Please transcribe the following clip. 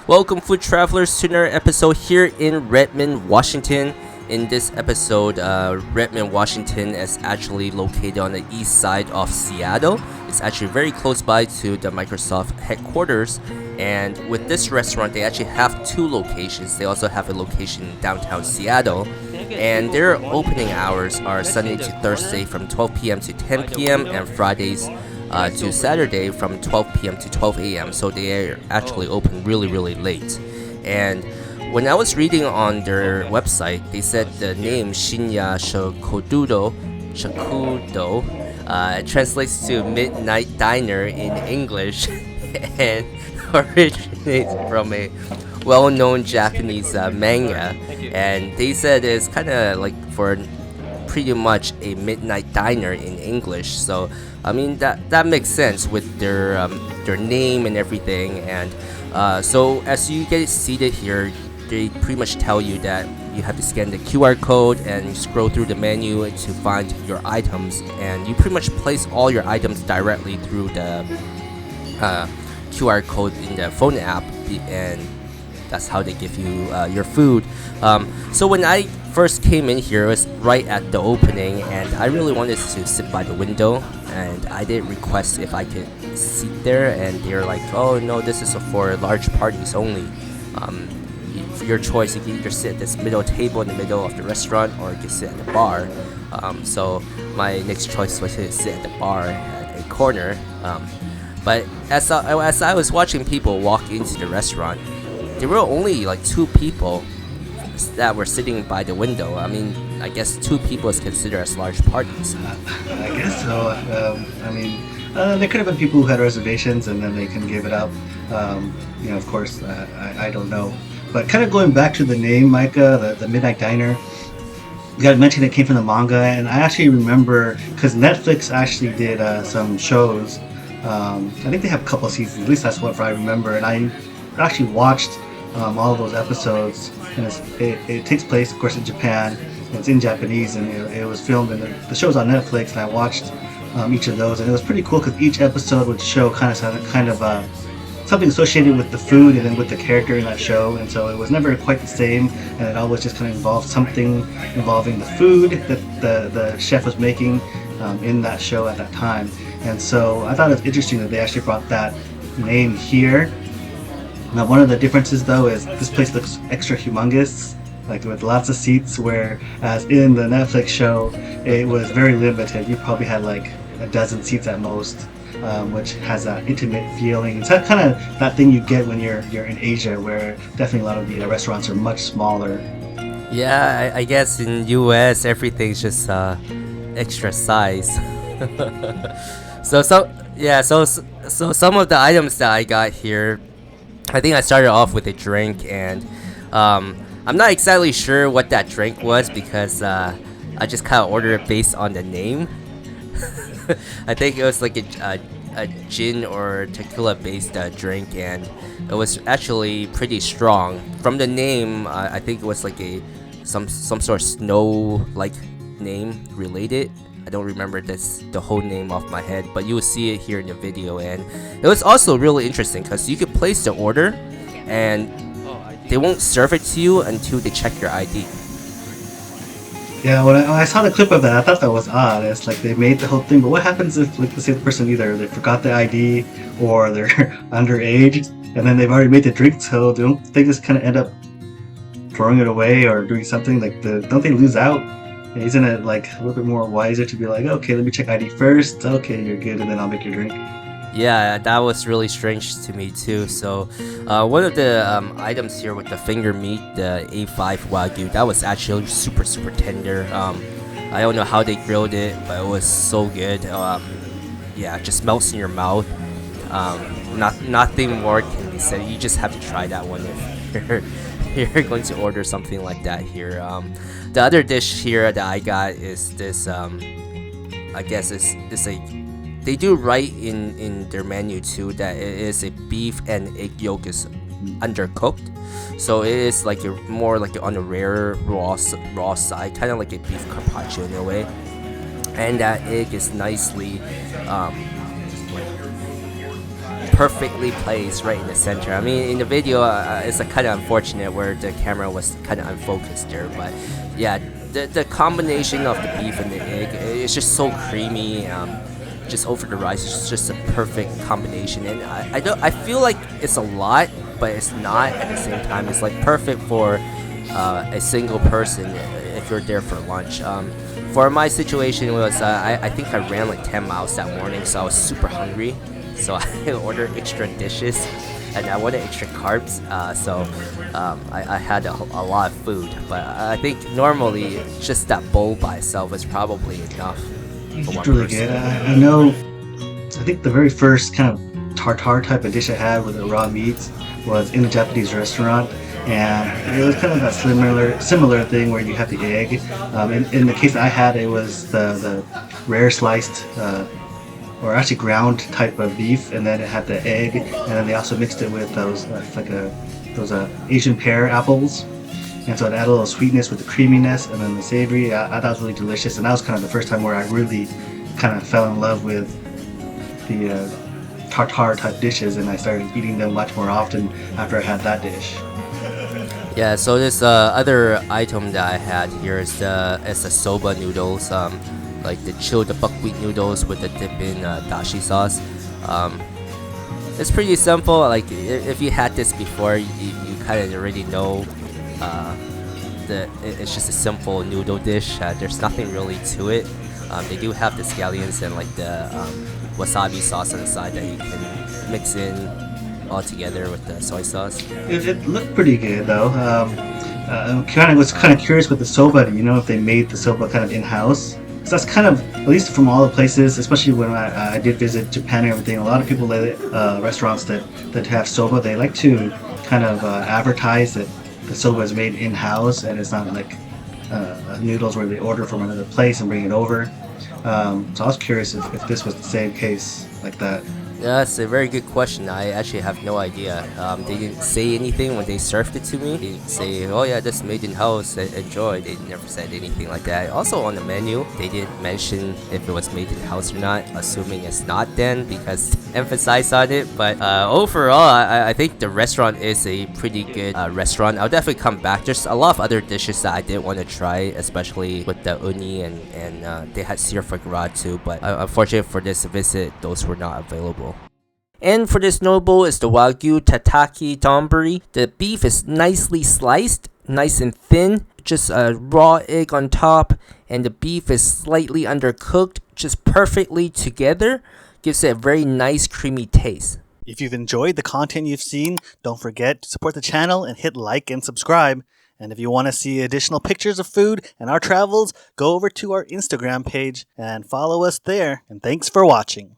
Welcome, food travelers, to another episode here in Redmond, Washington. In this episode, Redmond, Washington is actually located on the east side of Seattle. It's actually very close by to the Microsoft headquarters. And with this restaurant, they actually have two locations. They also have a location in downtown Seattle. And their opening hours are Sunday to Thursday from 12 p.m. to 10 p.m. and Fridays to Saturday from 12 p.m. to 12 a.m. So they are actually open really late. And when I was reading on their website, they said the name Shinya Shokudo translates to Midnight Diner in English and originates from a well-known Japanese manga. And they said it's kind of like for pretty much a midnight diner in English. So I mean that makes sense with their name and everything. And so as you get seated here, they pretty much tell you that you have to scan the QR code and scroll through the menu to find your items, and you pretty much place all your items directly through the QR code in the phone app, and that's how they give you your food. So when I first came in here, it was right at the opening, and I really wanted to sit by the window, and I did request if I could sit there, and they're like, oh no, this is for large parties only. For your choice, you can either sit at this middle table in the middle of the restaurant, or you can sit at the bar. So my next choice was to sit at the bar at a corner. But as I was watching people walk into the restaurant, there were only like two people that were sitting by the window. I mean, I guess two people is considered as large parties. I guess so. There could have been people who had reservations and then they couldn't give it up. Of course, I don't know. But kind of going back to the name, Micah, the Midnight Diner, you got to mention it came from the manga, and I actually remember because Netflix actually did some shows. I think they have a couple of seasons, at least that's what I remember, and I actually watched all of those episodes, and it takes place, of course, in Japan. It's in Japanese, and it was filmed, and the show's on Netflix, and I watched each of those, and it was pretty cool because each episode would show kind of something associated with the food and then with the character in that show, and so it was never quite the same, and it always just kind of involved something involving the food that the chef was making in that show at that time. And so I thought it was interesting that they actually brought that name here. Now, one of the differences though is this place looks extra humongous, like with lots of seats, whereas in the Netflix show it was very limited. You probably had like a dozen seats at most. Which has that intimate feeling. It's kind of that thing you get when you're in Asia, where definitely a lot of the restaurants are much smaller. Yeah, I guess in US everything's just extra size. So some of the items that I got here, I think I started off with a drink, and I'm not exactly sure what that drink was because I just kind of ordered it based on the name. I think it was like a gin or tequila based drink, and it was actually pretty strong. From the name, I think it was like some sort of snow like name related. I don't remember the whole name off my head, but you will see it here in the video. And it was also really interesting because you could place the order and they won't serve it to you until they check your ID. Yeah, when I saw the clip of that, I thought that was odd. It's like they made the whole thing, but what happens if, like, let's say the person either they forgot the ID or they're underage, and then they've already made the drink, so don't they just kind of end up throwing it away or doing something? Like, don't they lose out? Isn't it like a little bit more wiser to be like, okay, let me check ID first, okay, you're good, and then I'll make your drink? Yeah, that was really strange to me too. So one of the items here with the finger meat, the A5 Wagyu, that was actually super tender. I don't know how they grilled it, but it was so good. Yeah, it just melts in your mouth. Nothing more can be said. You just have to try that one if you're going to order something like that here. The other dish here that I got is this, I guess it's a, they do write in their menu too that it is a beef and egg yolk is undercooked, so it is like more like on the rare raw side, kind of like a beef carpaccio in a way. And that egg is nicely perfectly placed right in the center. I mean, in the video, it's kind of unfortunate where the camera was kind of unfocused there, but yeah, the combination of the beef and the egg, it's just so creamy. Just over the rice, it's just a perfect combination, and I feel like it's a lot, but it's not at the same time. It's like perfect for a single person if you're there for lunch. For my situation, it was I think I ran like 10 miles that morning, so I was super hungry. So I ordered extra dishes, and I wanted extra carbs. So I had a lot of food, but I think normally just that bowl by itself is probably enough. It's really good. I know. I think the very first kind of tartare type of dish I had with the raw meats was in a Japanese restaurant, and it was kind of that similar thing where you have the egg. In the case I had, it was the rare sliced or actually ground type of beef, and then it had the egg, and then they also mixed it with those those Asian pear apples. And so it added a little sweetness with the creaminess and then the savory. I thought it was really delicious, and that was kind of the first time where I really kind of fell in love with the tartare type dishes, and I started eating them much more often after I had that dish. Yeah, so this other item that I had here is the soba noodles, like the chilled buckwheat noodles with the dip in dashi sauce. It's pretty simple. Like if you had this before, you kind of already know. It's just a simple noodle dish. There's nothing really to it. They do have the scallions and like the wasabi sauce on the side that you can mix in all together with the soy sauce. It looked pretty good though. I was kind of curious with the soba. Do you know if they made the soba kind of in house? So that's kind of, at least from all the places, especially when I did visit Japan and everything. A lot of people, restaurants that have soba, they like to kind of advertise that the soba is made in house, and it's not like noodles where they order from another place and bring it over. So I was curious if this was the same case like that. Yeah, that's a very good question. I actually have no idea. They didn't say anything when they served it to me. They didn't say, "Oh yeah, this is made in house. Enjoy." They never said anything like that. Also on the menu, they didn't mention if it was made in house or not. Assuming it's not, then because emphasize on it. But overall, I think the restaurant is a pretty good restaurant. I'll definitely come back. There's a lot of other dishes that I did want to try, especially with the uni and they had seared foie gras too. But unfortunately for this visit, those were not available. And for this noble is the Wagyu Tataki Donburi. The beef is nicely sliced, nice and thin, just a raw egg on top, and the beef is slightly undercooked, just perfectly together. Gives it a very nice creamy taste. If you've enjoyed the content you've seen, don't forget to support the channel and hit like and subscribe. And if you want to see additional pictures of food and our travels, go over to our Instagram page and follow us there. And thanks for watching.